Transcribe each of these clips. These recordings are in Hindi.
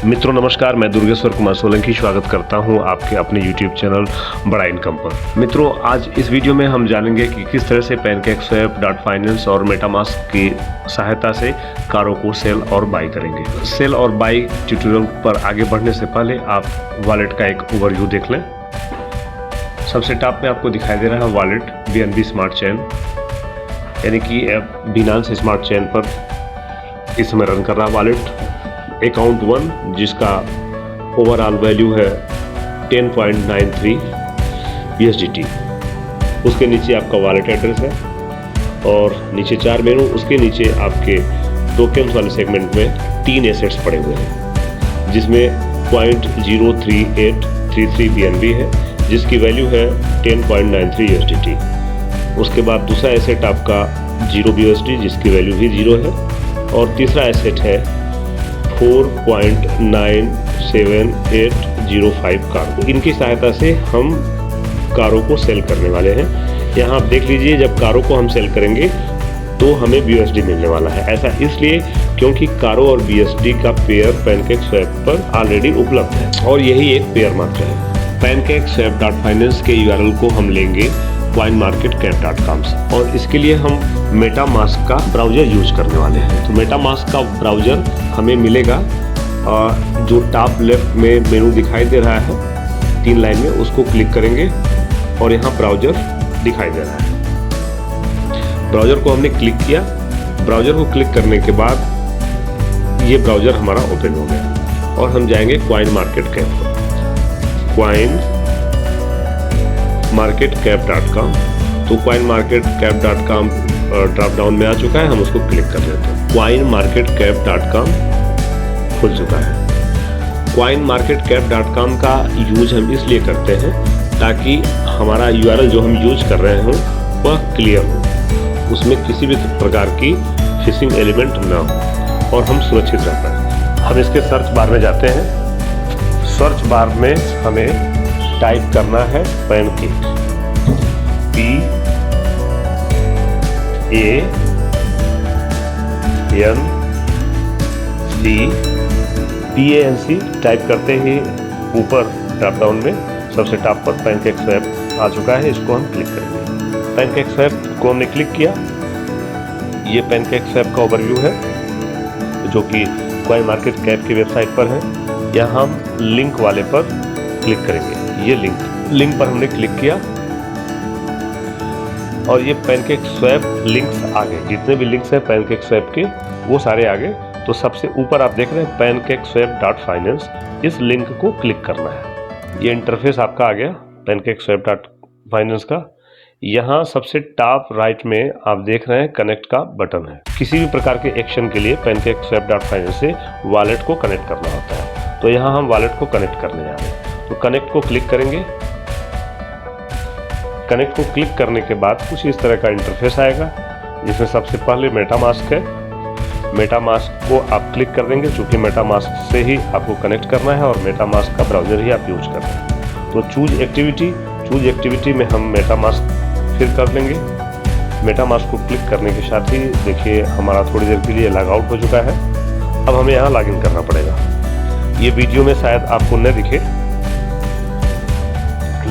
मित्रों नमस्कार, मैं दुर्गेश्वर कुमार सोलंकी स्वागत करता हूं आपके अपने YouTube चैनल बड़ा इनकम पर। मित्रों आज इस वीडियो में हम जानेंगे कि किस तरह से PancakeSwap, डॉट फाइनेंस और मेटामास्क की सहायता से कारों को सेल और बाई करेंगे। सेल और बाई ट्यूटोरियल पर आगे बढ़ने से पहले आप वॉलेट का एक ओवरव्यू देख लें। सबसे टॉप में आपको दिखाई दे रहा है वॉलेट BNB स्मार्ट चेन, यानी कि बिनांस स्मार्ट चेन पर इस समय रन कर रहा वॉलेट। अकाउंट 1 जिसका ओवरऑल वैल्यू है 10.93 USDT। उसके नीचे आपका वॉलेट एड्रेस है और नीचे 4 मेनू, उसके नीचे आपके टोकन्स वाले सेगमेंट में 3 एसेट्स पड़े हुए हैं, जिसमें 0.03833 BNB है जिसकी वैल्यू है 10.93 USDT। उसके बाद दूसरा एसेट आपका 0 BUSD जिसकी वैल्यू भी 0 है, और तीसरा एसेट है 4.97805 कार्गो। इनकी सहायता से हम कारों को सेल करने वाले हैं। यहाँ आप देख लीजिए, जब कारों को हम सेल करेंगे तो हमें BUSD मिलने वाला है। ऐसा इसलिए क्योंकि कारों और BUSD का पेयर PancakeSwap पर ऑलरेडी उपलब्ध है और यही एक पेयर मात्र है। PancakeSwap डॉट फाइनेंस के URL को हम लेंगे coinmarketcap.com से, और इसके लिए हम मेटामास्क का ब्राउजर यूज करने वाले हैं। तो मेटामास्क का ब्राउजर हमें मिलेगा जो टॉप लेफ्ट में मेनू दिखाई दे रहा है 3 लाइन में, उसको क्लिक करेंगे और यहाँ ब्राउजर दिखाई दे रहा है। ब्राउजर को हमने क्लिक किया। ब्राउजर को क्लिक करने के बाद ये ब्राउजर हमारा ओपन हो गया और हम जाएंगे coinmarketcap पर। coinmarketcap.com, तो coinmarketcap.com ड्रॉप डाउन में आ चुका है, हम उसको क्लिक कर लेते हैं। coinmarketcap.com खुल चुका है। coinmarketcap.com का यूज हम इसलिए करते हैं ताकि हमारा URL जो हम यूज कर रहे हो वह क्लियर हो, उसमें किसी भी प्रकार की फिशिंग एलिमेंट ना हो और हम सुरक्षित रह पाए। हम इसके सर्च बार में जाते हैं। सर्च बार में हमें टाइप करना है पैनकेक, PANC टाइप करते ही ऊपर ड्रॉप डाउन में सबसे टॉप पर PancakeSwap आ चुका है। इसको हम क्लिक करेंगे। PancakeSwap को हमने क्लिक किया। ये PancakeSwap का ओवरव्यू है जो कि coinmarketcap की वेबसाइट पर है। यहाँ हम लिंक वाले पर क्लिक करेंगे। ये लिंक पर हमने क्लिक किया और ये PancakeSwap लिंक्स आ गए। जितने भी लिंक्स हैं PancakeSwap के वो सारे आ गए। तो सबसे ऊपर आप देख रहे हैं PancakeSwap डॉट फाइनेंस, इस लिंक को क्लिक करना है। ये इंटरफेस आपका आ गया PancakeSwap डॉट फाइनेंस का। यहाँ सबसे टॉप राइट में आप देख रहे हैं कनेक्ट का बटन है। किसी भी प्रकार के एक्शन के लिए PancakeSwap डॉट फाइनेंस से वॉलेट को कनेक्ट करना होता है। तो यहाँ हम वॉलेट को कनेक्ट करने जा रहे हैं। तो कनेक्ट को क्लिक करेंगे। कनेक्ट को क्लिक करने के बाद कुछ इस तरह का इंटरफेस आएगा, जिसमें सबसे पहले मेटामास्क है। मेटामास्क को आप क्लिक कर देंगे, चूंकि मेटामास्क से ही आपको कनेक्ट करना है और मेटामास्क का ब्राउजर ही आप यूज कर रहे हैं। तो चूज एक्टिविटी में हम मेटामास्क फिर कर लेंगे। मेटामास्क को क्लिक करने के साथ ही देखिए हमारा थोड़ी देर के लिए लॉग आउट हो चुका है। अब हमें यहाँ लॉगिन करना पड़ेगा। ये वीडियो में शायद आपको न दिखे,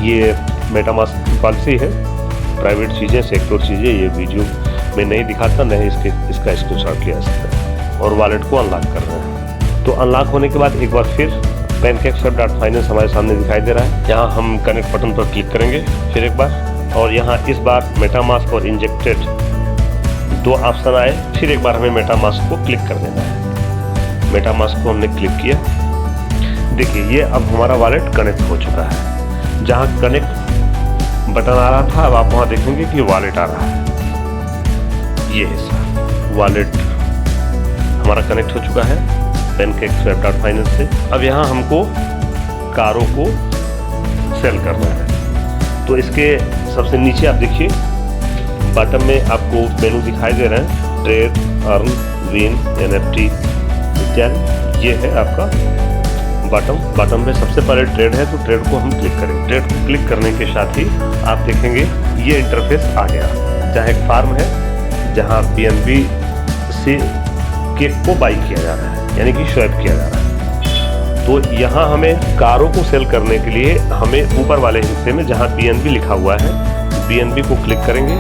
ये मेटामास्क की पॉलिसी है। प्राइवेट चीज़ें, सिक्योर चीज़ें ये वीडियो में नहीं दिखाता, नहीं इसका स्क्रीनशॉट लिया सकता है। और वॉलेट को अनलॉक कर रहे हैं। तो अनलॉक होने के बाद एक बार फिर PancakeSwap डॉट फाइनेंस हमारे सामने दिखाई दे रहा है। यहाँ हम कनेक्ट बटन पर क्लिक करेंगे फिर एक बार, और यहाँ इस बार मेटामास्क और इंजेक्टेड 2 ऑप्शन आए। फिर एक बार हमें मेटामास्क को क्लिक कर देना है। मेटामास्क को हमने क्लिक किया। देखिए ये अब हमारा वॉलेट कनेक्ट हो चुका है। जहाँ कनेक्ट बटन आ रहा था, अब आप वहाँ देखेंगे कि वॉलेट आ रहा है। ये हिस्सा वॉलेट हमारा कनेक्ट हो चुका है PancakeSwap डॉट फाइनेंस से। अब यहाँ हमको कारों को सेल करना है। तो इसके सबसे नीचे आप देखिए बॉटम में आपको मेनू दिखाई दे रहे हैं, ट्रेड, अर्न, विन, NFT इत्यादि। ये है आपका बॉटम में सबसे पहले ट्रेड है, तो ट्रेड को हम क्लिक करेंगे। ट्रेड को क्लिक करने के साथ ही आप देखेंगे ये इंटरफेस आ गया, जहाँ एक फार्म है जहाँ BNB से केक को बाई किया जा रहा है, यानी कि स्वैप किया जा रहा है। तो यहाँ हमें कारों को सेल करने के लिए हमें ऊपर वाले हिस्से में जहाँ BNB लिखा हुआ है, BNB को क्लिक करेंगे।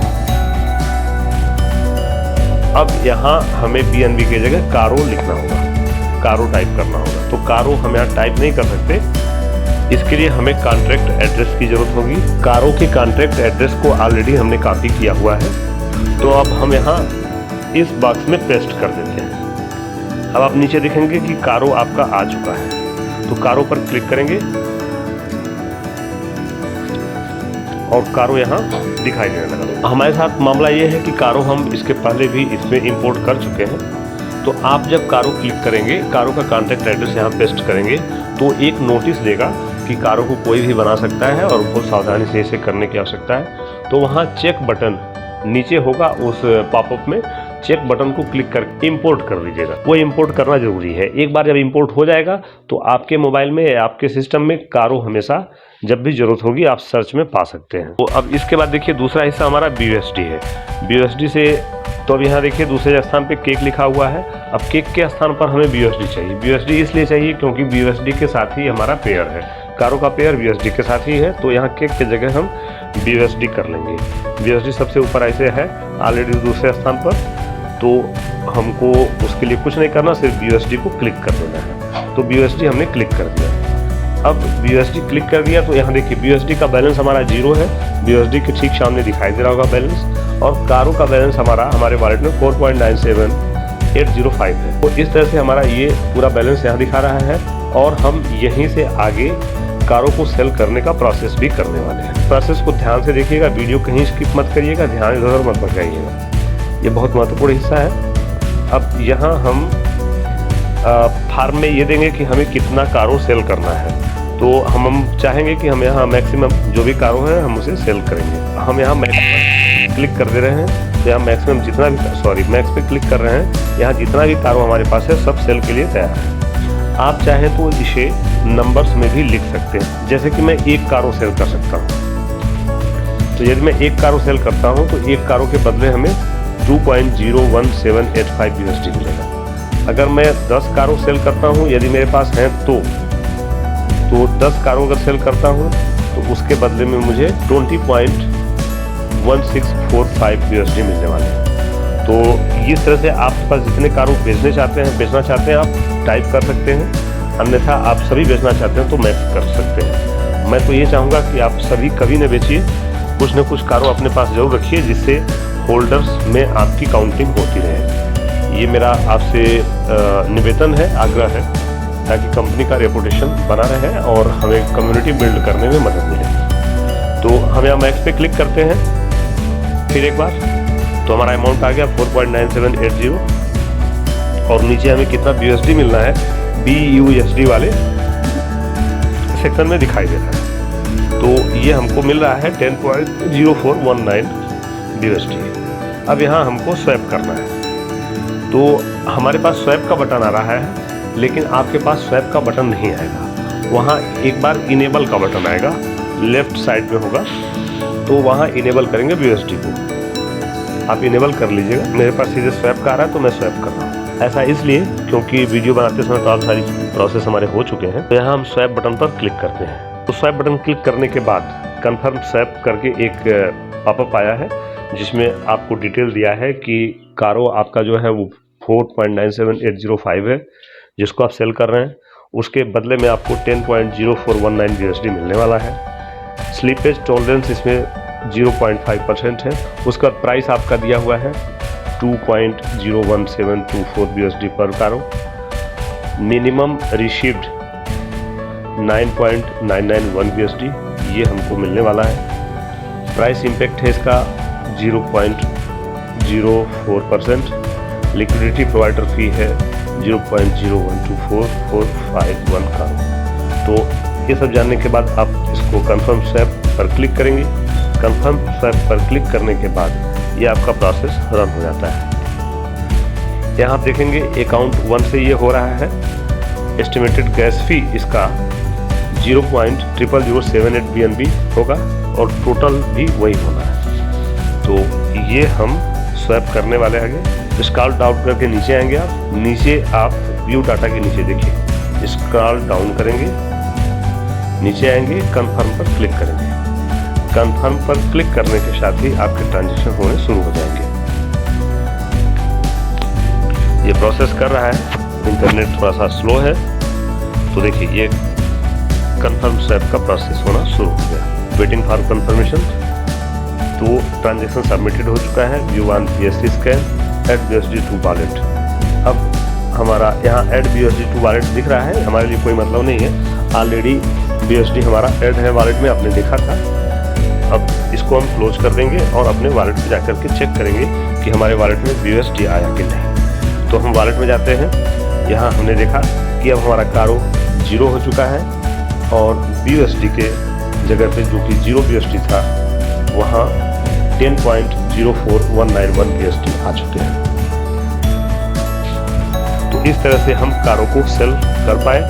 अब यहाँ हमें BNB की जगह कारो लिखना होगा, कारो टाइप करना होगा। तो कारो हम यहाँ टाइप नहीं कर सकते, इसके लिए हमें कॉन्ट्रैक्ट एड्रेस की जरूरत होगी। कारो के कॉन्ट्रैक्ट एड्रेस को ऑलरेडी हमने कॉपी किया हुआ है, तो अब हम यहाँ इस बॉक्स में पेस्ट कर देते हैं। अब आप नीचे देखेंगे कि कारो आपका आ चुका है, तो कारो पर क्लिक करेंगे और कारो यहाँ दिखाई देने लगा। हमारे साथ मामला ये है कि कारो हम इसके पहले भी इसमें इंपोर्ट कर चुके हैं। तो आप जब कारो क्लिक करेंगे, कारो का कॉन्टैक्ट एड्रेस यहाँ पेस्ट करेंगे, तो एक नोटिस देगा कि कारो को कोई भी बना सकता है और बहुत सावधानी से इसे करने की आवश्यकता है। तो वहाँ चेक बटन नीचे होगा, उस पॉपअप में चेक बटन को क्लिक करके इंपोर्ट कर दीजिएगा। वो इंपोर्ट करना जरूरी है। एक बार जब इंपोर्ट हो जाएगा तो आपके मोबाइल में, आपके सिस्टम में कारो हमेशा जब भी जरूरत होगी आप सर्च में पा सकते हैं। तो अब इसके बाद देखिए दूसरा हिस्सा हमारा BUSD है। BUSD से तो अब यहाँ देखिए दूसरे स्थान पे केक लिखा हुआ है। अब केक के स्थान पर हमें BUSD चाहिए। BUSD इसलिए चाहिए क्योंकि BUSD के साथ ही हमारा पेयर है, कारो का पेयर BUSD के साथ ही है। तो यहाँ केक की जगह हम BUSD कर लेंगे। BUSD सबसे ऊपर ऐसे है ऑलरेडी दूसरे स्थान पर, तो हमको उसके लिए कुछ नहीं करना, सिर्फ BUSD को क्लिक कर देना है। तो BUSD हमने क्लिक कर दिया। अब BUSD क्लिक कर दिया तो यहाँ देखिए BUSD का बैलेंस हमारा 0 है। BUSD के ठीक सामने दिखाई दे रहा होगा बैलेंस, और कारो का बैलेंस हमारे वॉलेट में 4.97805 है। तो इस तरह से हमारा ये पूरा बैलेंस यहाँ दिखा रहा है, और हम यहीं से आगे कारो को सेल करने का प्रोसेस भी करने वाले हैं। प्रोसेस को ध्यान से देखिएगा, वीडियो कहीं स्किप मत करिएगा, ध्यान इधर मत भटकाइएगा, ये बहुत महत्वपूर्ण हिस्सा है। अब यहाँ हम फार्म में ये देंगे कि हमें कितना कारो सेल करना है। तो हम चाहेंगे कि हम यहाँ मैक्सिमम जो भी कारो है हम उसे सेल करेंगे। हम यहाँ मैक्सिमम क्लिक कर दे रहे हैं, तो यहाँ मैक्सिमम जितना भी मैक्स पे क्लिक कर रहे हैं। यहाँ जितना भी कारो हमारे पास है सब सेल के लिए तैयार है। आप चाहें तो इसे नंबर्स में भी लिख सकते हैं, जैसे कि मैं एक कारो सेल कर सकता हूँ। तो यदि मैं एक कारो सेल करता हूँ तो एक कारो के बदले हमें 2.01785 BUSD मिलेगा। अगर मैं 10 कारो सेल करता हूँ, यदि मेरे पास हैं तो 10 कारो अगर सेल करता हूँ तो उसके बदले में मुझे 20.1645 BUSD मिलने वाले हैं। तो इस तरह से आपके पास जितने कारो बेचना चाहते हैं आप टाइप कर सकते हैं, अन्यथा आप सभी बेचना चाहते हैं तो मैक्स कर सकते हैं। मैं तो ये चाहूँगा कि आप सभी कभी न बेचिए, कुछ न कुछ कारो अपने पास जरूर रखिए, जिससे होल्डर्स में आपकी काउंटिंग होती रहे। ये मेरा आपसे निवेदन है, आग्रह है, ताकि कंपनी का रेपुटेशन बना रहे और हमें कम्युनिटी बिल्ड करने में मदद मिले। तो हम यहाँ मैक्स पे क्लिक करते हैं फिर एक बार, तो हमारा अमाउंट आ गया 4.9780, और नीचे हमें कितना BUSD मिलना है BUSD वाले सेक्शन में दिखाई दे रहा है। तो ये हमको मिल रहा है 10.0419 BUSD। अब यहाँ हमको स्वैप करना है, तो हमारे पास स्वैप का बटन आ रहा है, लेकिन आपके पास स्वैप का बटन नहीं आएगा। वहाँ एक बार इनेबल का बटन आएगा, लेफ्ट साइड में होगा, तो वहाँ इनेबल करेंगे BUSD को। आप इनेबल कर लीजिएगा। मेरे पास सीधे स्वैप का आ रहा है तो मैं स्वैप कर रहा हूँ। ऐसा इसलिए क्योंकि वीडियो बनाते समय तो आप सारी प्रोसेस हमारे हो चुके हैं। तो यहाँ हम स्वैप बटन पर क्लिक करते हैं। तो स्वैप बटन क्लिक करने के बाद कन्फर्म स्वैप करके एक पॉपअप आया है, जिसमें आपको डिटेल दिया है कि कारो आपका जो है वो 4.97805 है, जिसको आप सेल कर रहे हैं। उसके बदले में आपको 10.0419 BUSD मिलने वाला है। स्लीपेज टॉलरेंस इसमें 0.5% है। उसका प्राइस आपका दिया हुआ है 2.01724 BUSD पर कारो। मिनिमम रिसीव्ड 9.991 BUSD ये हमको मिलने वाला है। प्राइस इम्पैक्ट है इसका 0.04%। लिक्विडिटी प्रोवाइडर फी है 0.0124451 का। तो ये सब जानने के बाद आप इसको कंफर्म स्वैप पर क्लिक करेंगे। कंफर्म स्वैप पर क्लिक करने के बाद ये आपका प्रोसेस रन हो जाता है। यहाँ आप देखेंगे अकाउंट 1 से ये हो रहा है। एस्टिमेटेड गैस फी इसका 0.00078 BNB होगा और टोटल भी वही होना है। तो ये हम स्वैप करने वाले आगे। स्क्रॉल डाउन करके नीचे आएंगे आप। नीचे आप व्यू डाटा के नीचे देखिए, स्क्रॉल डाउन करेंगे, नीचे आएंगे, कंफर्म पर क्लिक करेंगे। कंफर्म पर क्लिक करने के साथ ही आपके ट्रांजैक्शन होने शुरू हो जाएंगे। ये प्रोसेस कर रहा है, इंटरनेट थोड़ा सा स्लो है, तो देखिए ये कंफर्म स्वैप का प्रोसेस होना शुरू हो गया। Waiting for confirmation. तो ट्रांजैक्शन सबमिटेड हो चुका है। You want BSD scan, add BSD to wallet. अब हमारा यहाँ ऐड BSD टू वॉलेट दिख रहा है, हमारे लिए कोई मतलब नहीं है, ऑलरेडी BSD हमारा ऐड है वॉलेट में, आपने देखा था। अब इसको हम क्लोज कर देंगे और अपने वॉलेट में जाकर के चेक करेंगे कि हमारे वॉलेट में BSD आया कि नहीं। तो हम वॉलेट में जाते हैं, यहाँ हमने देखा कि अब हमारा कारो 0 हो चुका है और BSD के जगह पे जो कि 0 BSD था वहाँ 10.04191 BSD आ चुके हैं। तो इस तरह से हम कारो को सेल कर पाए।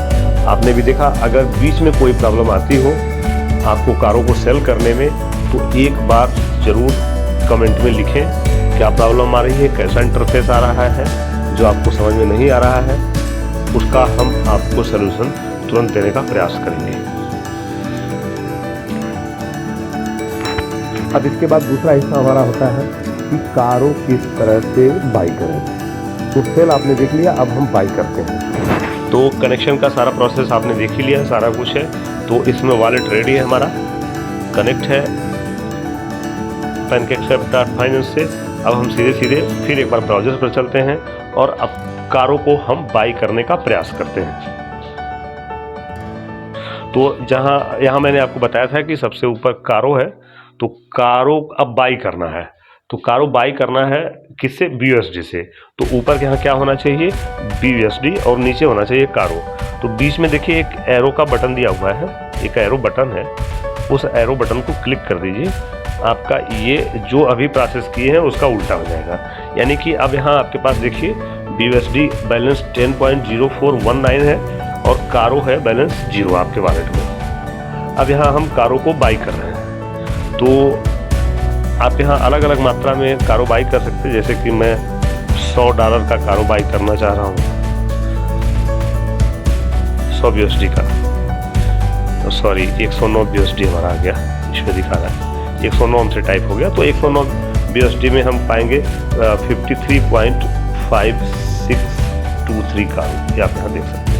आपने भी देखा, अगर बीच में कोई प्रॉब्लम आती हो आपको कारो को सेल करने में, तो एक बार जरूर कमेंट में लिखें क्या प्रॉब्लम आ रही है, कैसा इंटरफेस आ रहा है, जो आपको समझ में नहीं आ रहा है उसका हम आपको सलूशन तुरंत देने का प्रयास करेंगे। अब इसके बाद दूसरा हिस्सा हमारा होता है कि कारो किस तरह से बाई करें। तो सेल आपने देख लिया, अब हम बाई करते हैं। तो कनेक्शन का सारा प्रोसेस आपने देख ही लिया, सारा कुछ है। तो इसमें वॉलेट रेडी है, हमारा कनेक्ट है PancakeSwap.finance से। अब हम सीधे फिर एक बार ब्राउज़र पर चलते हैं और अब कारो को हम बाई करने का प्रयास करते हैं। तो यहाँ मैंने आपको बताया था कि सबसे ऊपर कारो है, तो कारो अब बाई करना है। तो कारो बाई करना है किससे? BUSD से। तो ऊपर यहाँ क्या होना चाहिए? BUSD और नीचे होना चाहिए कारो। तो बीच में देखिए एक एरो का बटन दिया हुआ है, एक एरो बटन है, उस एरो बटन को क्लिक कर दीजिए। आपका ये जो अभी प्रोसेस किए हैं उसका उल्टा हो जाएगा। यानी कि अब यहाँ आपके पास देखिए BUSD बैलेंस 10.0419 है और कारो है बैलेंस 0 आपके वॉलेट में। अब यहाँ हम कारो को बाई कर रहे हैं। तो आप यहाँ अलग अलग मात्रा में कारो बाई कर सकते हैं, जैसे कि मैं $100 का कारो बाई करना चाह रहा हूँ, 100 BUSD का, सॉरी 109 BUSD हमारा आ गया, इसमें दिखा रहा है 109 हमसे टाइप हो गया। तो 109 BUSD में हम पाएंगे 53.5623 का, ये आप यहाँ देख सकते हैं।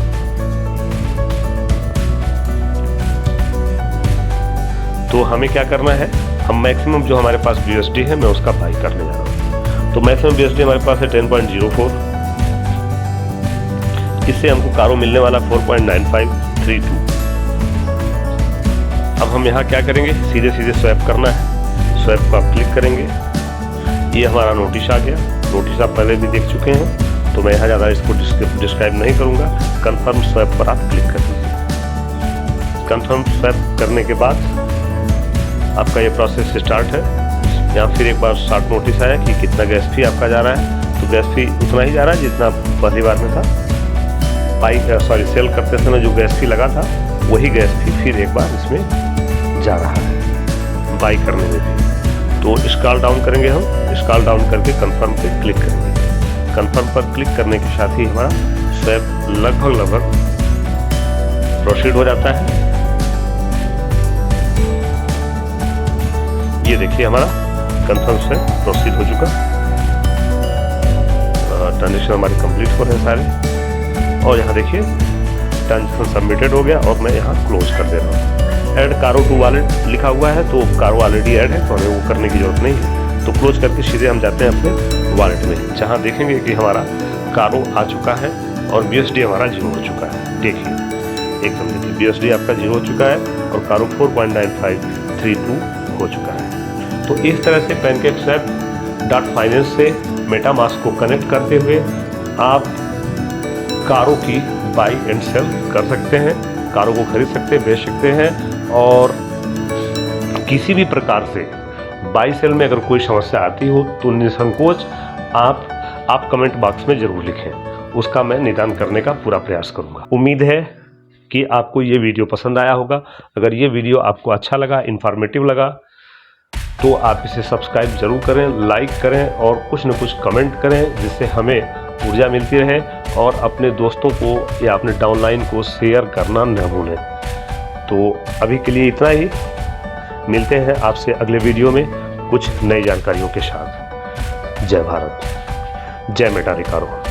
तो हमें क्या करना है, हम मैक्सिमम जो हमारे पास BUSD है मैं उसका बाई करने जा रहा हूँ। तो मैक्सिमम BUSD हमारे पास है 10.04, इससे हमको कारो मिलने वाला 4.9532। अब हम यहाँ क्या करेंगे, सीधे स्वैप करना है। स्वैप को आप क्लिक करेंगे, ये हमारा नोटिस आ गया। नोटिस आप पहले भी देख चुके हैं, तो मैं यहाँ ज़्यादा इसको डिस्क्राइब नहीं करूँगा। कंफर्म स्वैप पर आप क्लिक कर दीजिए। कंफर्म स्वैप करने के बाद आपका ये प्रोसेस स्टार्ट है। यहाँ फिर एक बार शॉर्ट नोटिस आया कि कितना गैस फी आपका जा रहा है। तो गैस फी उतना ही जा रहा है जितना पहली बार में था। सेल करते समय जो गैस फी लगा था वही गैस फी फिर एक बार इसमें जा रहा है बाई करने में भी। तो स्क्रॉल डाउन करेंगे, हम स्क्रॉल डाउन करके कंफर्म पे क्लिक करेंगे। कंफर्म पर क्लिक करने के साथ ही हमारा स्वैप लगभग प्रोसीड हो जाता है। ये देखिए हमारा कंफर्म स्वैप प्रोसीड हो चुका, ट्रांजेक्शन हमारे कंप्लीट हो रहे हैं सारे। और यहाँ देखिए ट्रांजेक्शन सबमिटेड हो गया और मैं यहाँ क्लोज कर दे रहा हूँ। ऐड कारो टू वॉलेट लिखा हुआ है, तो कारो ऑलरेडी ऐड है, तो हमें वो करने की जरूरत नहीं है। तो क्लोज करके सीधे हम जाते हैं अपने वॉलेट में, जहाँ देखेंगे कि हमारा कारो आ चुका है और BUSD हमारा 0 हो चुका है। देखिए एकदम देखिए BUSD आपका 0 हो चुका है और कारो 4.9532 हो चुका है। तो इस तरह से PancakeSwap.finance से मेटामास्क को कनेक्ट करते हुए आप कारो की बाई एंड सेल कर सकते हैं, कारो को खरीद सकते हैं, बेच सकते हैं। और किसी भी प्रकार से बाई सेल में अगर कोई समस्या आती हो तो निसंकोच आप कमेंट बॉक्स में ज़रूर लिखें, उसका मैं निदान करने का पूरा प्रयास करूंगा। उम्मीद है कि आपको ये वीडियो पसंद आया होगा। अगर ये वीडियो आपको अच्छा लगा, इन्फॉर्मेटिव लगा, तो आप इसे सब्सक्राइब जरूर करें, लाइक करें और कुछ न कुछ कमेंट करें, जिससे हमें ऊर्जा मिलती रहे और अपने दोस्तों को या अपने डाउनलाइन को शेयर करना न भूलें। तो अभी के लिए इतना ही, मिलते हैं आपसे अगले वीडियो में कुछ नई जानकारियों के साथ। जय भारत, जय मेटारिकारो।